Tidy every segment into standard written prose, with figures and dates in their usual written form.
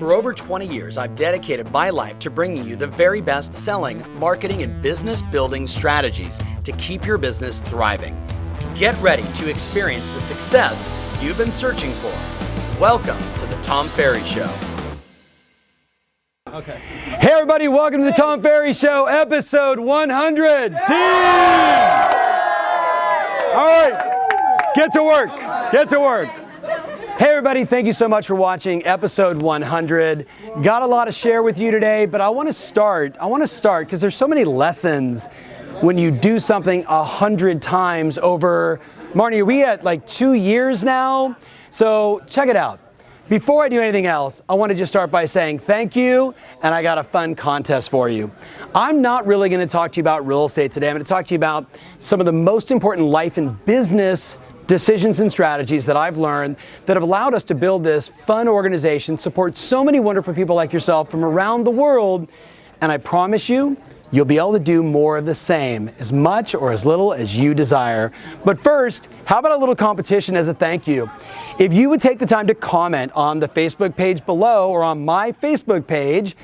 For over 20 years, I've dedicated my life to bringing you the very best selling, marketing, and business building strategies to keep your business thriving. Get ready to experience the success you've been searching for. Welcome to the Tom Ferry Show. Okay. Hey everybody, welcome to the Tom Ferry Show, episode 100. Team! All right, get to work, get to work. Hey everybody, thank you so much for watching episode 100. Got a lot to share with you today, but I want to start because there's so many lessons when you do something 100 times over, Marnie, are we at like 2 years now? So check it out. Before I do anything else, I want to just start by saying thank you, and I got a fun contest for you. I'm not really going to talk to you about real estate today. I'm going to talk to you about some of the most important life and business decisions and strategies that I've learned that have allowed us to build this fun organization, support so many wonderful people like yourself from around the world, and I promise you, you'll be able to do more of the same, as much or as little as you desire. But first, how about a little competition as a thank you? If you would take the time to comment on the Facebook page below or on my Facebook page,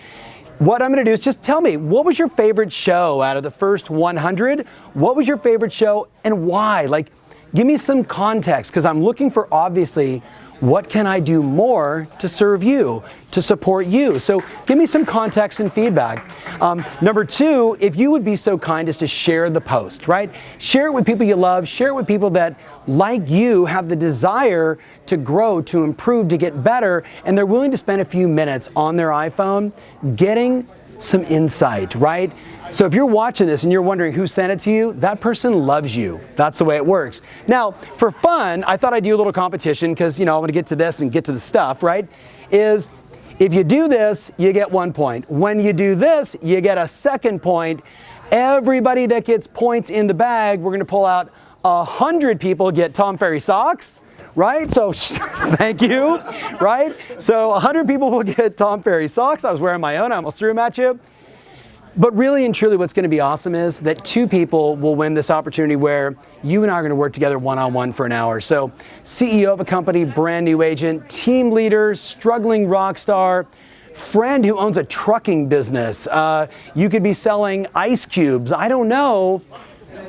what I'm going to do is just tell me, what was your favorite show out of the first 100? What was your favorite show and why? Like, give me some context, because I'm looking for, obviously, what can I do more to serve you, to support you? So give me some context and feedback. Number two, if you would be so kind as to share the post, right? Share it with people you love, share it with people that, like you, have the desire to grow, to improve, to get better, and they're willing to spend a few minutes on their iPhone getting some insight, right? So if you're watching this and you're wondering who sent it to you, that person loves you. That's the way it works. Now, for fun, I thought I'd do a little competition because, I want to get to this and get to the stuff, right? Is if you do this, you get 1 point. When you do this, you get a second point. Everybody that gets points in the bag, we're going to pull out 100 people get Tom Ferry socks. Right? So thank you, right? So 100 people will get Tom Ferry socks. I was wearing my own, I almost threw them at you. But really and truly what's going to be awesome is that 2 people will win this opportunity where you and I are going to work together one-on-one for an hour. So CEO of a company, brand new agent, team leader, struggling rock star, friend who owns a trucking business. You could be selling ice cubes. I don't know.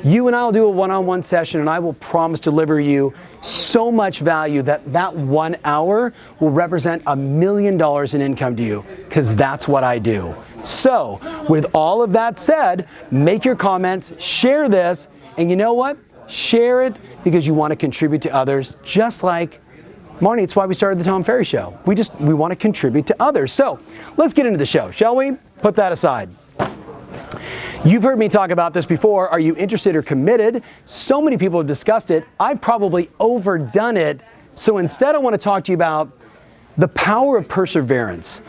You and I will do a one-on-one session, and I will promise to deliver you so much value that 1 hour will represent $1 million in income to you, because that's what I do. So, with all of that said, make your comments, share this, and you know what? Share it because you want to contribute to others, just like Marnie, it's why we started the Tom Ferry Show. We want to contribute to others. So, let's get into the show, shall we? Put that aside. You've heard me talk about this before. Are you interested or committed? So many people have discussed it. I've probably overdone it. So instead, I want to talk to you about the power of perseverance.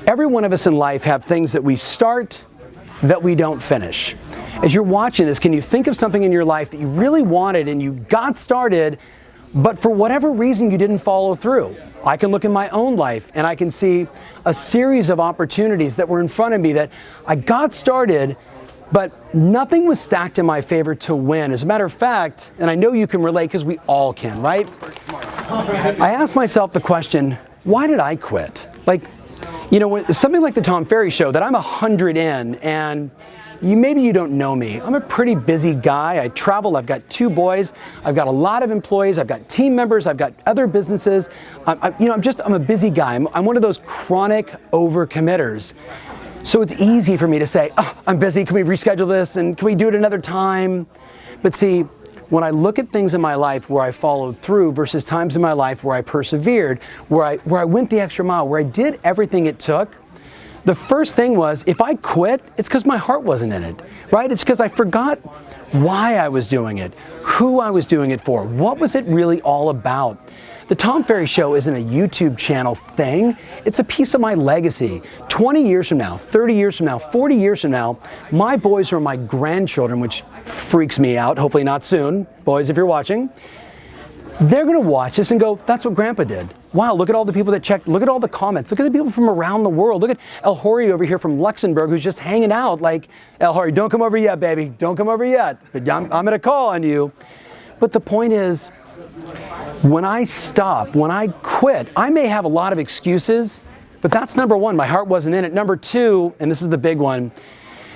Every one of us in life have things that we start that we don't finish. As you're watching this, can you think of something in your life that you really wanted and you got started, but for whatever reason you didn't follow through? I can look in my own life and I can see a series of opportunities that were in front of me that I got started, but nothing was stacked in my favor to win. As a matter of fact, and I know you can relate because we all can, right? I asked myself the question, why did I quit? When something like the Tom Ferry Show that I'm 100 in, and maybe you don't know me. I'm a pretty busy guy. I travel. I've got 2 boys. I've got a lot of employees. I've got team members. I've got other businesses. I'm a busy guy. I'm one of those chronic overcommitters. So it's easy for me to say, I'm busy. Can we reschedule this? And can we do it another time? But see, when I look at things in my life where I followed through versus times in my life where I persevered, where I went the extra mile, where I did everything it took, the first thing was, if I quit, it's because my heart wasn't in it, right? It's because I forgot why I was doing it, who I was doing it for, what was it really all about. The Tom Ferry Show isn't a YouTube channel thing. It's a piece of my legacy. 20 years from now, 30 years from now, 40 years from now, my boys are my grandchildren, which freaks me out, hopefully not soon. Boys, if you're watching, they're going to watch this and go, that's what Grandpa did. Wow, look at all the people that checked. Look at all the comments. Look at the people from around the world. Look at El Hori over here from Luxembourg who's just hanging out like, El Hori, don't come over yet, baby. Don't come over yet. I'm going to call on you. But the point is, When I stop, when I quit, I may have a lot of excuses, but that's number one, my heart wasn't in it. Number two, and this is the big one,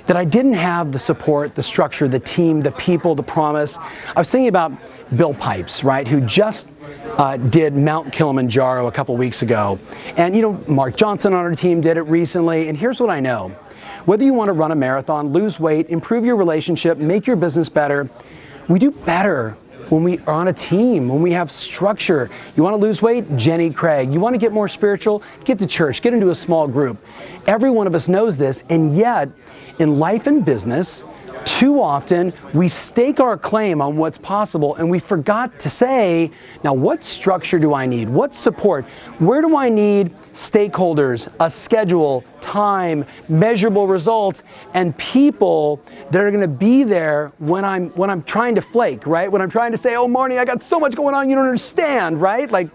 that I didn't have the support, the structure, the team, the people, the promise. I was thinking about Bill Pipes, right, who just did Mount Kilimanjaro a couple weeks ago. And Mark Johnson on our team did it recently, and here's what I know. Whether you want to run a marathon, lose weight, improve your relationship, make your business better, we do better when we are on a team, when we have structure. You want to lose weight? Jenny Craig. You want to get more spiritual? Get to church, get into a small group. Every one of us knows this, and yet in life and business, too often we stake our claim on what's possible and we forgot to say, now what structure do I need? What support? Where do I need stakeholders, a schedule, time, measurable results, and people that are going to be there when I'm trying to flake, right? When I'm trying to say, oh, Marnie, I got so much going on, you don't understand, right? Like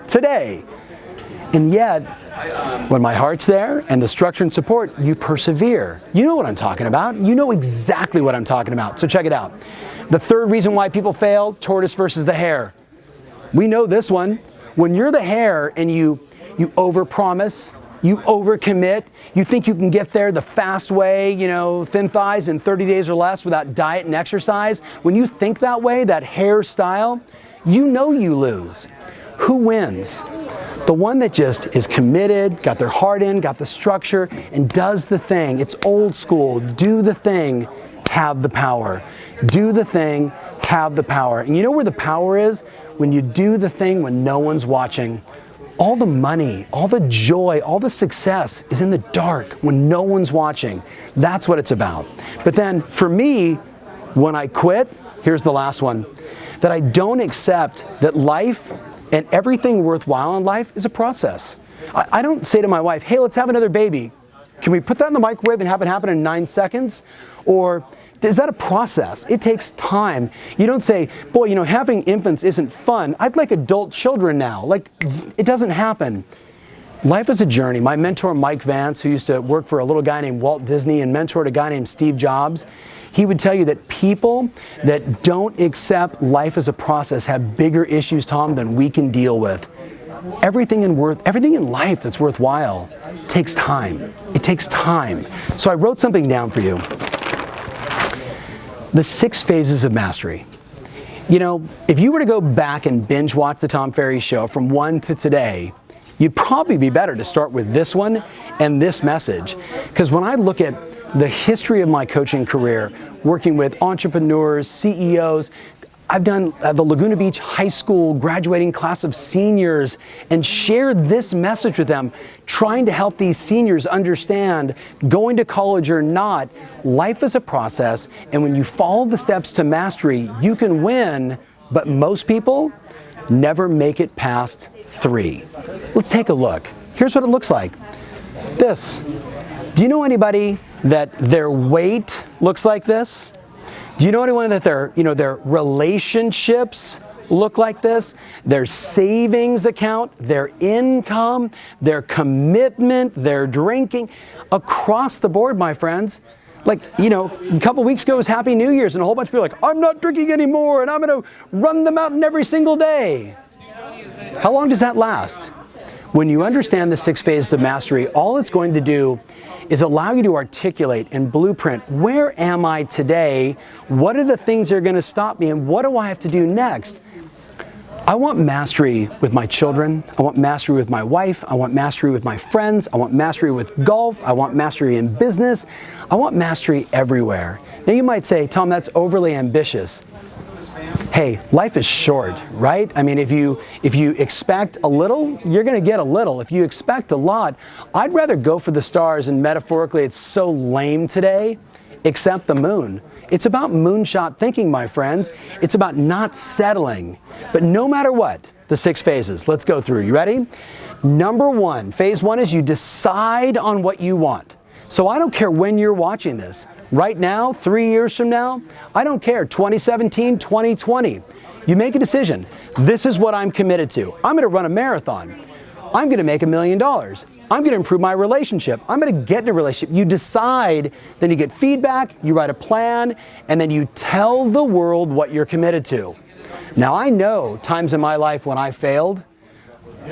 today. And yet, when my heart's there and the structure and support, you persevere. You know what I'm talking about. You know exactly what I'm talking about. So check it out. The third reason why people fail, tortoise versus the hare. We know this one. When you're the hare and you overpromise, you overcommit, you think you can get there the fast way, thin thighs in 30 days or less without diet and exercise. When you think that way, that hare style, you know you lose. Who wins? The one that just is committed, got their heart in, got the structure, and does the thing. It's old school. Do the thing, have the power. Do the thing, have the power. And you know where the power is? When you do the thing when no one's watching. All the money, all the joy, all the success is in the dark when no one's watching. That's what it's about. But then for me, when I quit, here's the last one, that I don't accept that life and everything worthwhile in life is a process. I don't say to my wife, hey, let's have another baby. Can we put that in the microwave and have it happen in 9 seconds? Or is that a process? It takes time. You don't say, boy, having infants isn't fun. I'd like adult children now. Like, it doesn't happen. Life is a journey. My mentor, Mike Vance, who used to work for a little guy named Walt Disney and mentored a guy named Steve Jobs, he would tell you that people that don't accept life as a process have bigger issues, Tom, than we can deal with. Everything in life that's worthwhile takes time. It takes time. So I wrote something down for you. The 6 phases of mastery. If you were to go back and binge watch the Tom Ferry Show from 1 to today, you'd probably be better to start with this one and this message. Because when I look at the history of my coaching career, working with entrepreneurs, CEOs, I've done the Laguna Beach High School graduating class of seniors and shared this message with them, trying to help these seniors understand, going to college or not, life is a process, and when you follow the steps to mastery, you can win, but most people never make it past 3. Let's take a look. Here's what it looks like. This. Do you know anybody that their weight looks like this? Do you know anyone that their relationships look like this? Their savings account, their income, their commitment, their drinking, across the board, my friends. Like, a couple weeks ago was Happy New Year's and a whole bunch of people are like, I'm not drinking anymore and I'm going to run the mountain every single day. How long does that last? When you understand the 6 phases of mastery, all it's going to do is allow you to articulate and blueprint, where am I today? What are the things that are going to stop me? And what do I have to do next? I want mastery with my children. I want mastery with my wife. I want mastery with my friends. I want mastery with golf. I want mastery in business. I want mastery everywhere. Now you might say, Tom, that's overly ambitious. Hey, life is short, right? I mean, if you expect a little, you're going to get a little. If you expect a lot, I'd rather go for the stars, and metaphorically, it's so lame today, accept the moon. It's about moonshot thinking, my friends. It's about not settling. But no matter what, the 6 phases, let's go through. You ready? Number 1, phase 1 is you decide on what you want. So I don't care when you're watching this. Right now, 3 years from now, I don't care, 2017, 2020. You make a decision. This is what I'm committed to. I'm going to run a marathon. I'm going to make $1 million. I'm going to improve my relationship. I'm going to get in a relationship. You decide, then you get feedback, you write a plan, and then you tell the world what you're committed to. Now I know times in my life when I failed,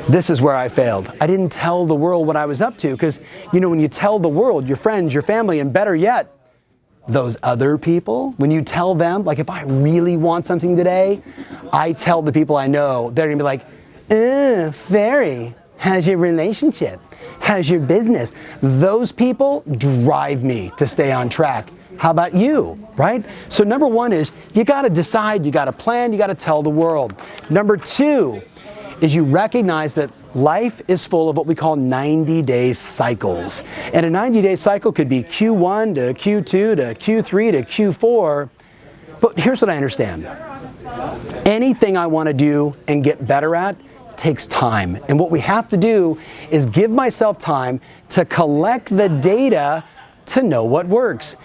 this is where I failed. I didn't tell the world what I was up to because, when you tell the world, your friends, your family, and better yet, those other people, when you tell them, like if I really want something today, I tell the people I know, they're gonna be like, Ferry, how's your relationship? How's your business? Those people drive me to stay on track. How about you, right? So number one is you gotta decide, you gotta plan, you gotta tell the world. Number two is you recognize that life is full of what we call 90-day cycles. And a 90-day cycle could be Q1 to Q2 to Q3 to Q4. But here's what I understand. Anything I want to do and get better at takes time. And what we have to do is give myself time to collect the data to know what works.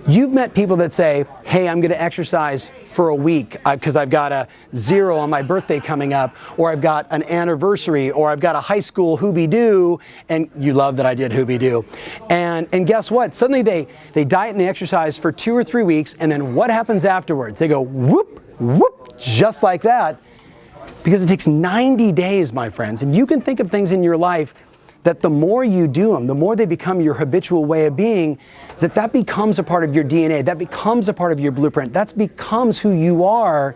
You've met people that say, hey, I'm going to exercise for a week because I've got a 0 on my birthday coming up, or I've got an anniversary, or I've got a high school hoobie-doo, and you love that I did hoobie-doo. And guess what? Suddenly they diet and they exercise for 2 or 3 weeks, and then what happens afterwards? They go whoop, whoop, just like that, because it takes 90 days, my friends. And you can think of things in your life that the more you do them, the more they become your habitual way of being, that becomes a part of your DNA, that becomes a part of your blueprint, that becomes who you are.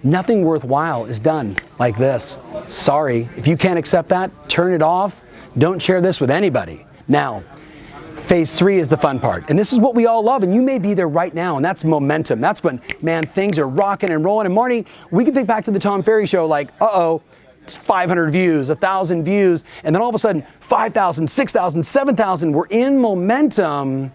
Nothing worthwhile is done like this. Sorry, if you can't accept that, turn it off. Don't share this with anybody. Now, phase 3 is the fun part. And this is what we all love, and you may be there right now, and that's momentum. That's when, man, things are rocking and rolling. And Marty, we can think back to the Tom Ferry show like, 500 views, 1,000 views, and then all of a sudden 5,000, 6,000, 7,000. We're in momentum.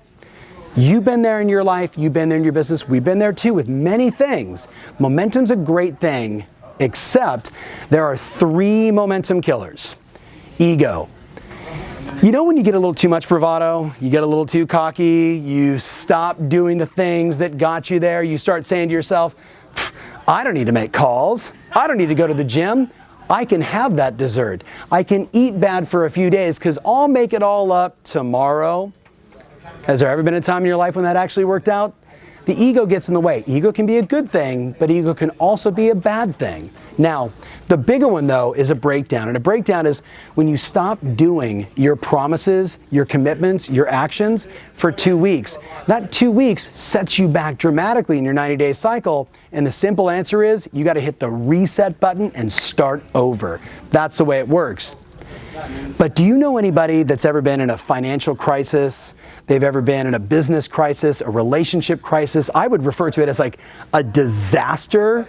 You've been there in your life, you've been there in your business, we've been there too with many things. Momentum's a great thing, except there are 3 momentum killers. Ego. When you get a little too much bravado, you get a little too cocky, you stop doing the things that got you there, you start saying to yourself, I don't need to make calls, I don't need to go to the gym, I can have that dessert. I can eat bad for a few days because I'll make it all up tomorrow. Has there ever been a time in your life when that actually worked out? The ego gets in the way. Ego can be a good thing, but ego can also be a bad thing. Now, the bigger one though is a breakdown. And a breakdown is when you stop doing your promises, your commitments, your actions for 2 weeks. That 2 weeks sets you back dramatically in your 90-day cycle. And the simple answer is you got to hit the reset button and start over. That's the way it works. But do you know anybody that's ever been in a financial crisis? They've ever been in a business crisis, a relationship crisis? I would refer to it as like a disaster.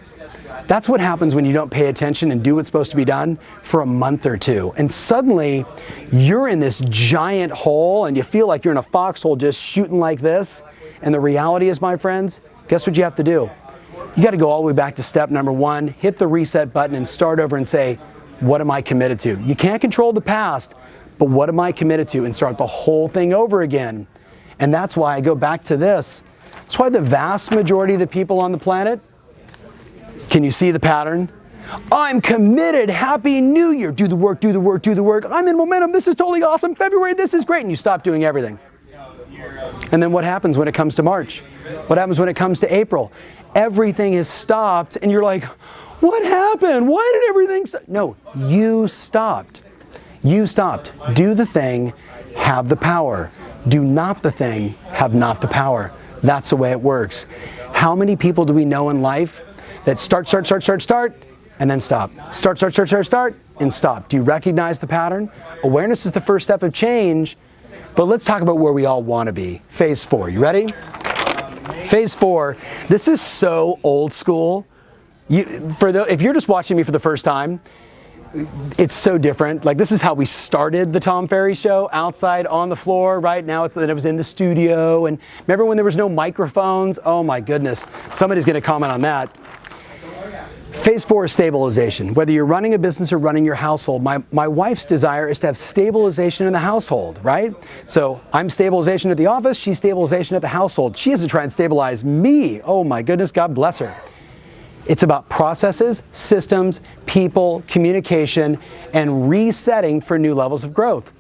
That's what happens when you don't pay attention and do what's supposed to be done for a month or two. And suddenly you're in this giant hole and you feel like you're in a foxhole just shooting like this. And the reality is, my friends, guess what you have to do? You got to go all the way back to step number 1, hit the reset button and start over and say, what am I committed to? You can't control the past, but what am I committed to? And start the whole thing over again. And that's why I go back to this. That's why the vast majority of the people on the planet, can you see the pattern? I'm committed. Happy New Year. Do the work, do the work, do the work. I'm in momentum. This is totally awesome. February, this is great. And you stop doing everything. And then what happens when it comes to March? What happens when it comes to April? Everything is stopped and you're like, what happened? Why did everything stop? No, you stopped. You stopped. Do the thing, have the power. Do not the thing, have not the power. That's the way it works. How many people do we know in life that start, and then stop? Start, and stop. Do you recognize the pattern? Awareness is the first step of change, but let's talk about where we all want to be. Phase 4, you ready? Phase 4, this is so old school. If you're just watching me for the first time, it's so different. Like, this is how we started the Tom Ferry show, outside on the floor. Right now it was in the studio. And remember when there was no microphones? Oh my goodness. Somebody's going to comment on that. Phase 4 is stabilization. Whether you're running a business or running your household, my wife's desire is to have stabilization in the household, right? So I'm stabilization at the office, she's stabilization at the household. She has to try and stabilize me. Oh my goodness, God bless her. It's about processes, systems, people, communication, and resetting for new levels of growth.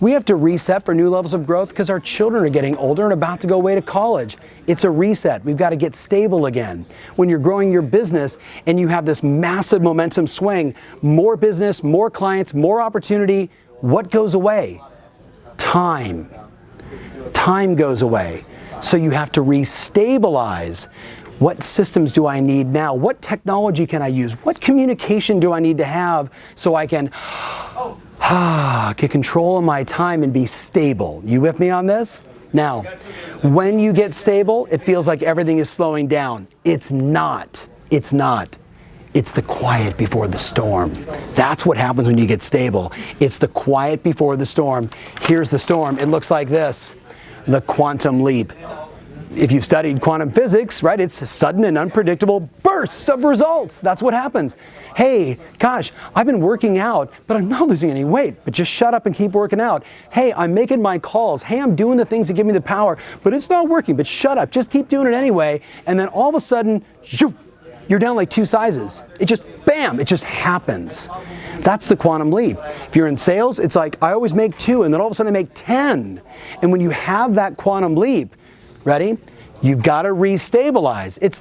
We have to reset for new levels of growth because our children are getting older and about to go away to college. It's a reset. We've got to get stable again. When you're growing your business and you have this massive momentum swing, more business, more clients, more opportunity, what goes away? Time. Time goes away. So you have to restabilize. What systems do I need now? What technology can I use? What communication do I need to have so I can get control of my time and be stable? You with me on this? Now, when you get stable, it feels like everything is slowing down. It's not. It's not. It's the quiet before the storm. That's what happens when you get stable. It's the quiet before the storm. Here's the storm. It looks like this. The quantum leap. If you've studied quantum physics, right, it's sudden and unpredictable bursts of results. That's what happens. Hey, gosh, I've been working out, but I'm not losing any weight. But just shut up and keep working out. Hey, I'm making my calls. Hey, I'm doing the things that give me the power, but it's not working. But shut up. Just keep doing it anyway. And then all of a sudden, you're down like 2 sizes. It just, bam, it just happens. That's the quantum leap. If you're in sales, it's like I always make 2, and then all of a sudden I make 10. And when you have that quantum leap, ready? You've got to restabilize. It's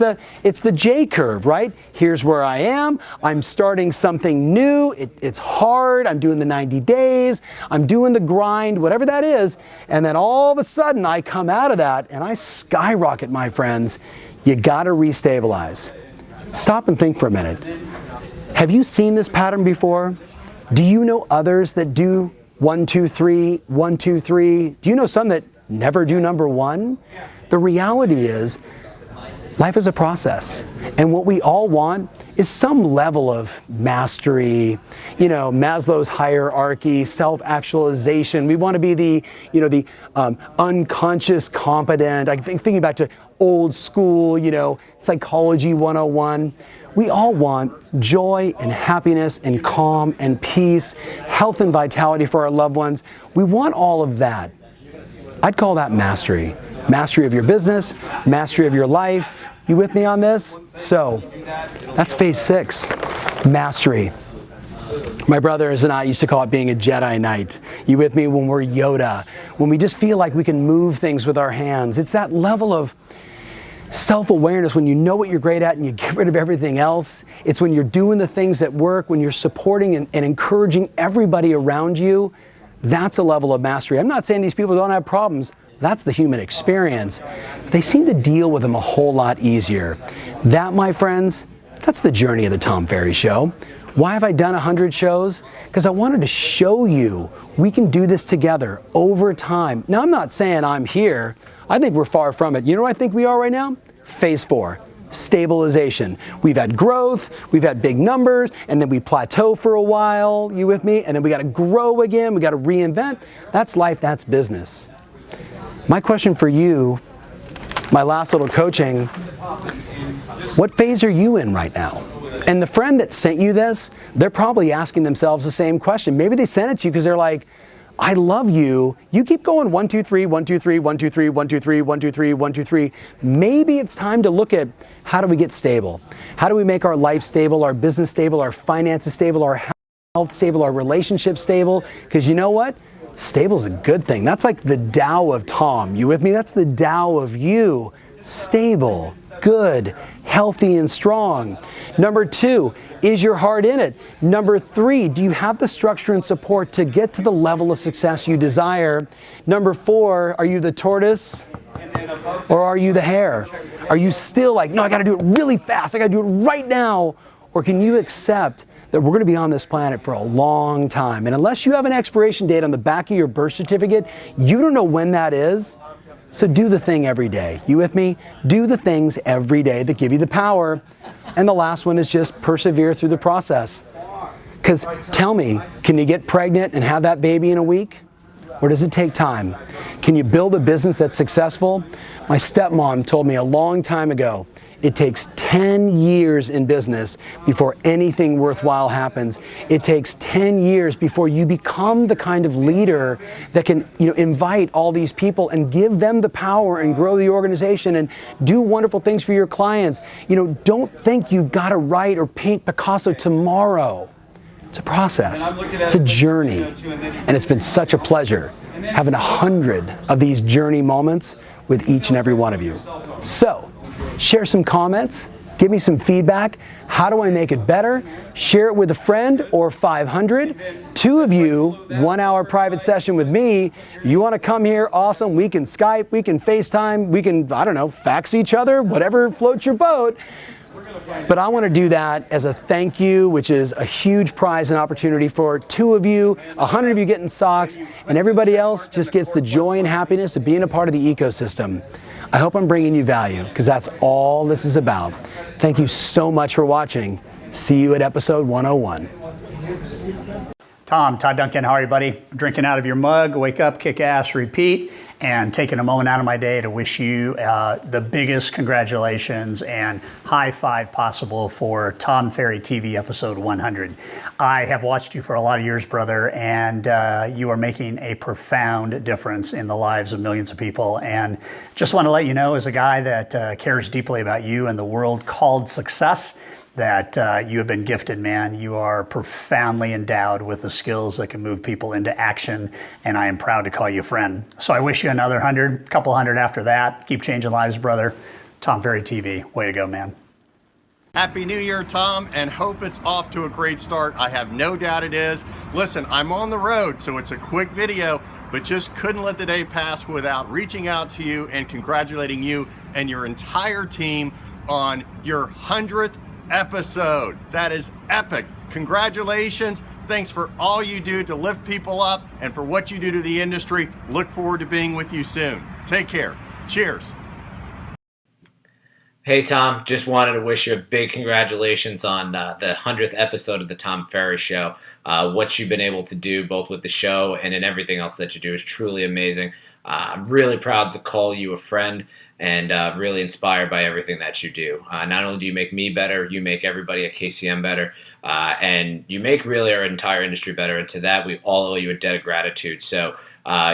the J curve, right? Here's where I am. I'm starting something new. It's hard. I'm doing the 90 days. I'm doing the grind, whatever that is. And then all of a sudden I come out of that and I skyrocket, my friends. You got to restabilize. Stop and think for a minute. Have you seen this pattern before? Do you know others that do 1, 2, 3, 1, 2, 3? Do you know some that never do number 1? The reality is, life is a process. And what we all want is some level of mastery, Maslow's hierarchy, self-actualization. We want to be the unconscious competent. I think thinking back to old school, psychology 101. We all want joy and happiness and calm and peace, health and vitality for our loved ones. We want all of that. I'd call that mastery. Mastery of your business, mastery of your life. You with me on this? So, that's phase 6, mastery. My brothers and I used to call it being a Jedi Knight. You with me? When we're Yoda, when we just feel like we can move things with our hands. It's that level of self-awareness when you know what you're great at and you get rid of everything else. It's when you're doing the things that work, when you're supporting and encouraging everybody around you. That's a level of mastery. I'm not saying these people don't have problems. That's the human experience. They seem to deal with them a whole lot easier. That, my friends, that's the journey of the Tom Ferry Show. Why have I done 100 shows? Because I wanted to show you we can do this together over time. Now, I'm not saying I'm here. I think we're far from it. You know what I think we are right now? Phase 4. Stabilization. We've had growth, we've had big numbers, and then we plateau for a while, you with me? And then we got to grow again, we got to reinvent. That's life, that's business. My question for you, my last little coaching, what phase are you in right now? And the friend that sent you this, they're probably asking themselves the same question. Maybe they sent it to you because they're like, I love you. You keep going 1, 2, 3, 1, 2, 3, 1, 2, 3, 1, 2, 3, 1, 2, 3, 1, 2, 3. Maybe it's time to look at how do we get stable? How do we make our life stable, our business stable, our finances stable, our health stable, our relationships stable? Because you know what? Stable is a good thing. That's like the Tao of Tom. You with me? That's the Tao of you. Stable, good, healthy, and strong. Number 2, is your heart in it? Number 3, do you have the structure and support to get to the level of success you desire? Number 4, are you the tortoise or are you the hare? Are you still like, no, I got to do it really fast. I got to do it right now. Or can you accept that we're going to be on this planet for a long time? And unless you have an expiration date on the back of your birth certificate, you don't know when that is. So do the thing every day. You with me? Do the things every day that give you the power. And the last one is just persevere through the process. Because tell me, can you get pregnant and have that baby in a week? Or does it take time? Can you build a business that's successful? My stepmom told me a long time ago, it takes 10 years in business before anything worthwhile happens. It takes 10 years before you become the kind of leader that can, invite all these people and give them the power and grow the organization and do wonderful things for your clients. Don't think you've got to write or paint Picasso tomorrow. It's a process. It's a journey. And it's been such a pleasure having 100 of these journey moments with each and every one of you. So, share some comments. Give me some feedback. How do I make it better? Share it with a friend or 500. 2 of you, 1 hour private session with me. You want to come here? Awesome. We can Skype, we can FaceTime, we can, I don't know, fax each other, whatever floats your boat. But I want to do that as a thank you, which is a huge prize and opportunity for 2 of you, 100 of you getting socks, and everybody else just gets the joy and happiness of being a part of the ecosystem. I hope I'm bringing you value, because that's all this is about. Thank you so much for watching. See you at episode 101. Tom, Todd Duncan, how are you, buddy? I'm drinking out of your mug, wake up, kick ass, repeat, and taking a moment out of my day to wish you the biggest congratulations and high five possible for Tom Ferry TV episode 100. I have watched you for a lot of years, brother, and you are making a profound difference in the lives of millions of people. And just want to let you know, as a guy that cares deeply about you and the world called success, that you have been gifted, man. You are profoundly endowed with the skills that can move people into action, and I am proud to call you a friend. So I wish you another 100, couple hundred after that. Keep changing lives, brother. Tom Ferry TV, way to go, man. Happy New Year, Tom, and hope it's off to a great start. I have no doubt it is. Listen, I'm on the road, so it's a quick video, but just couldn't let the day pass without reaching out to you and congratulating you and your entire team on your 100th episode. That is epic. Congratulations. Thanks for all you do to lift people up and for what you do to the industry. Look forward to being with you soon. Take care. Cheers. Hey Tom, just wanted to wish you a big congratulations on the 100th episode of the Tom Ferry Show. What you've been able to do both with the show and in everything else that you do is truly amazing. I'm really proud to call you a friend and really inspired by everything that you do. Not only do you make me better, you make everybody at KCM better, and you make really our entire industry better, and to that we all owe you a debt of gratitude. So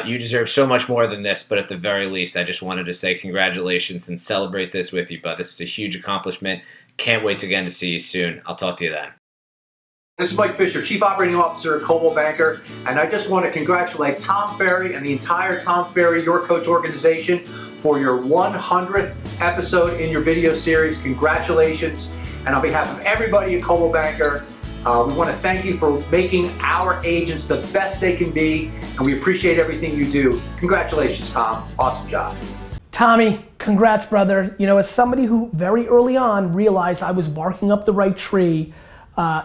you deserve so much more than this, but at the very least, I just wanted to say congratulations and celebrate this with you, bud. This is a huge accomplishment. Can't wait again to see you soon. I'll talk to you then. This is Mike Fisher, Chief Operating Officer at Coldwell Banker, and I just want to congratulate Tom Ferry and the entire Tom Ferry Your Coach organization for your 100th episode in your video series. Congratulations. And on behalf of everybody at Coldwell Banker, we want to thank you for making our agents the best they can be, and we appreciate everything you do. Congratulations, Tom. Awesome job. Tommy, congrats, brother. You know, as somebody who very early on realized I was barking up the right tree,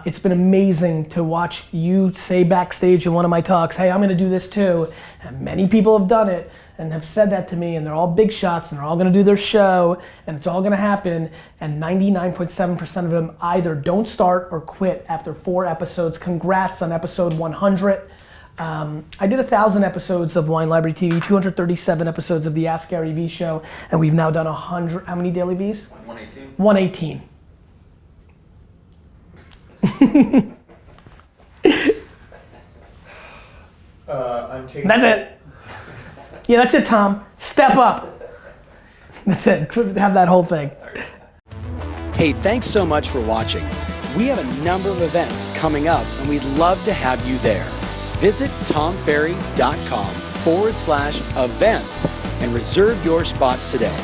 it's been amazing to watch you say backstage in one of my talks, hey, I'm gonna do this too. And many people have done it and have said that to me, and they're all big shots and they're all gonna do their show and it's all gonna happen, and 99.7% of them either don't start or quit after 4 episodes. Congrats on episode 100. I did 1,000 episodes of Wine Library TV, 237 episodes of the Ask Gary V show, and we've now done 100, how many daily Vs? 118. 118. That's it. Yeah, that's it, Tom. Step up. That's it. Have that whole thing. Hey, thanks so much for watching. We have a number of events coming up, and we'd love to have you there. Visit tomferry.com/events and reserve your spot today.